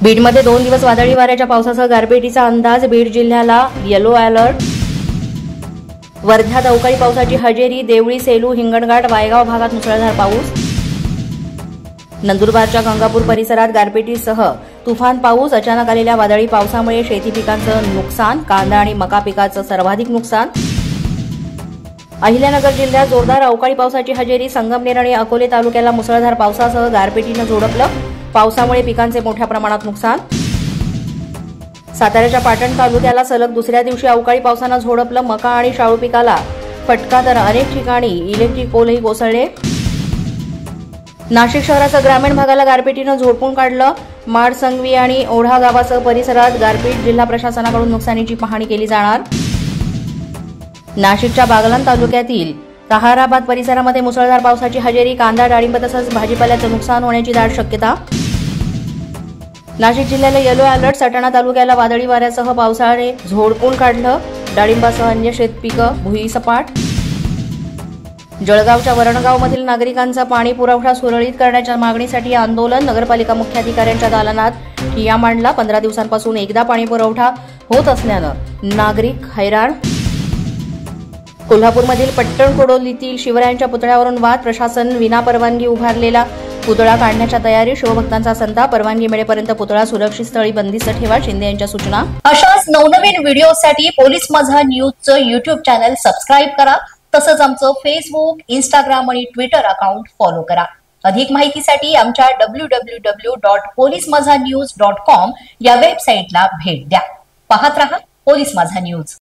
बीडमध्ये 2 दिवस वादळी वाऱ्याच्या पावसासह गारपिटीचा अंदाज. बीड जिल्ह्याला येलो अलर्ट. वर्ध्यात अवकाळी पावसाची हजेरी. देवळी, सेलू, हिंगणघाट, वायगाव भागात मुसळधार पाऊस. नंदुरबारच्या गंगापूर परिसरात गारपिटीसह तुफान पाऊस. अचानक आलेल्या वादळी पावसामुळे शेती पिकांचं नुकसान. कांदा आणि मका पिकाचं सर्वाधिक नुकसान. अहिल्यानगर जिल्ह्यात जोरदार अवकाळी पावसाची हजेरी. संगमनेर आणि अकोले तालुक्याला मुसळधार पावसासह गारपिटीनं झोडपलं. पावसामुळे पिकांचे मोठ्या प्रमाणात नुकसान. साताऱ्याच्या पाटण तालुक्याला सलग दुसऱ्या दिवशी अवकाळी पावसानं झोडपलं. मका आणि शाळू पिकाला फटका, तर अनेक ठिकाणी इलेक्ट्रिक पोलही कोसळले. नाशिक शहरासह ग्रामीण भागाला गारपिटीनं झोडपून काढलं. माड, संगवी आणि ओढा गावासह परिसरात गारपीट. जिल्हा प्रशासनाकडून नुकसानीची पाहणी केली जाणार. नाशिकच्या बागलाण तालुक्यातील ताहाराबाद परिसरामध्ये मुसळधार पावसाची हजेरी. कांदा, डाळिंब तसंच भाजीपाल्याचं नुकसान होण्याची दाट शक्यता. नाशिक जिल्ह्याला येलो अलर्ट. सटाणा तालुक्याला वादळी वाऱ्यासह पावसाने झोडपून काढलं. डाळिंबासह अन्य शेतपिकं भुईसपाट. जळगावच्या वरणगावमधील नागरिकांचा पाणी पुरवठा सुरळीत करण्याच्या मागणीसाठी आंदोलन. नगरपालिका मुख्याधिकाऱ्यांच्या दालनात ठिय्या मांडला. 15 दिवसांपासून एकदा पाणी पुरवठा होत असल्यानं नागरिक हैराण. कोल्हापूरमधील पट्टण कोडोलीतील शिवरायांच्या पुतळ्यावरून वाद. प्रशासन विनापरवानगी उभारलेला पुतळा काढण्याच्या तयारी. शिवभक्तांचा संताप. परवानगी मिळेपर्यंत पुतळा सुरक्षित स्थळी बंदिस्त ठेवा, शिंदे यांच्या सूचना. अशाच नवनवीन व्हिडिओसाठी पोलीस माझा न्यूजचं युट्यूब चॅनल सबस्क्राईब करा. तसंच आमचं फेसबुक, इंस्टाग्राम आणि ट्विटर अकाउंट फॉलो करा. अधिक माहितीसाठी आमच्या www.polismazhanews.com या वेबसाईटला भेट द्या. पाहत रहा पोलीस माझा न्यूज.